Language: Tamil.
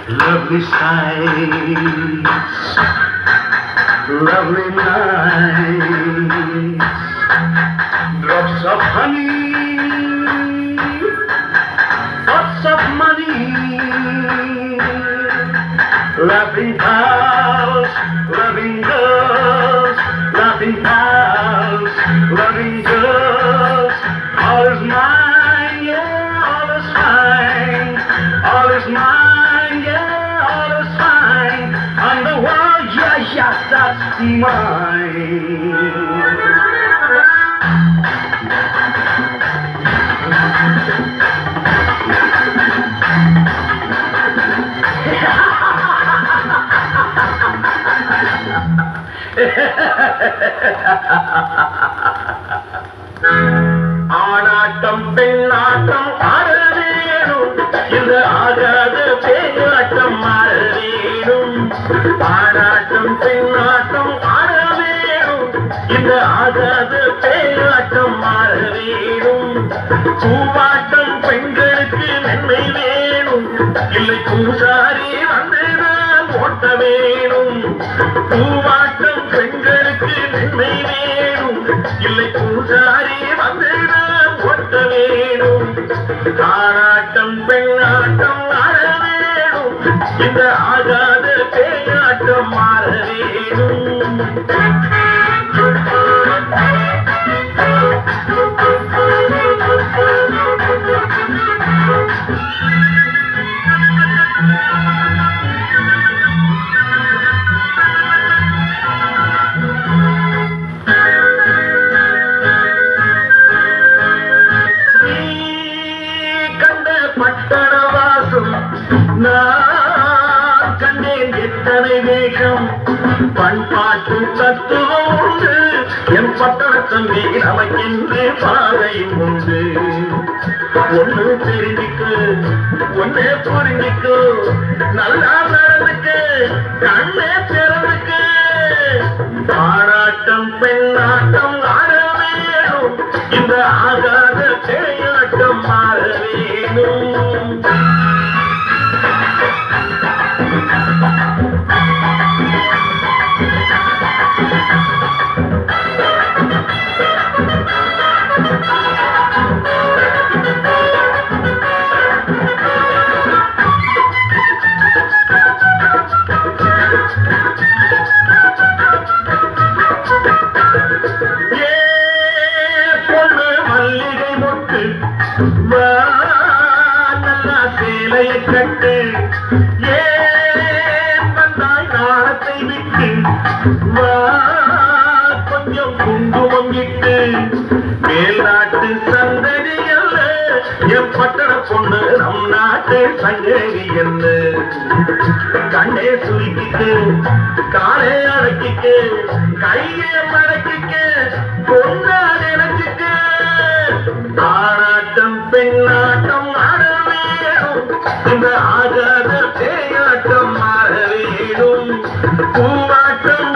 Lovely sights, lovely nights, drops of honey, lots of money, laughing pals, loving girls, laughing pals, loving girls. All is mine, yeah, all is fine, all is mine, yeah, all is fine. And the world, yeah, yeah, that's mine. ஆனாட்டம் பெண்ணாட்டம் ஆட வேணும், இந்த ஆகாத பேயாட்டம் ஆட வேணும். ஆனாட்டம் பெண்ணாட்டம் ஆட வேணும், இந்த ஆகாத பேயாட்டம் ஆட வேணும். பூவாட்டம் பெண்களுக்கு நன்மை வேணும், இல்லை பூசாரி வந்தேதான் ஓட்ட வேணும். பூவாட்டம் பெண்களுக்கு நன்மை வேணும், இல்லை பூசாரி வந்தேதான் ஓட்ட வேணும். ஆனாட்டம் பெண்ணாட்டம் ஆட வேணும், இந்த ஆகாத பேயாட்டம் ஆட வேணும். நான் கண்டேன் எத்தனை வேகம், பண்பாட்டு தத்துவம் உண்டு, என் பட்டணத்தம்பி நமக்கென்று பாதையும் உண்டு. ஒண்ணு தெரிஞ்சுக்கு, ஒன்னே புரிஞ்சுக்கு, நல்லா நடந்துக்கு, கண்ணே திறந்துக்கு. ஆனாட்டம் பெண்ணாட்டம் ஆட வேணும், இந்த ஆகாத பேயாட்டம் ஆட வேணும். நல்லா சேலையை கட்டு, ஏன் வந்தாய் நாணத்தை விட்டு, வா கொஞ்சம் குங்குமம் இட்டு. மேல்நாட்டு சந்ததி அல்ல என் பட்டண பொண்ணு, நம் நாட்டு சங்கதி என்ன. கண்ணே சுருக்கிக்கு, காலே அடக்கிக்கு, கையே மடக்கிக்கு, பொண்ணா நினைச்சுக்கு. ஆனாட்டம் பெண்ணாட்டம் ஆட வேணும், இந்த ஆகாத பேயாட்டம் ஆட வேணும். பூவாட்டம்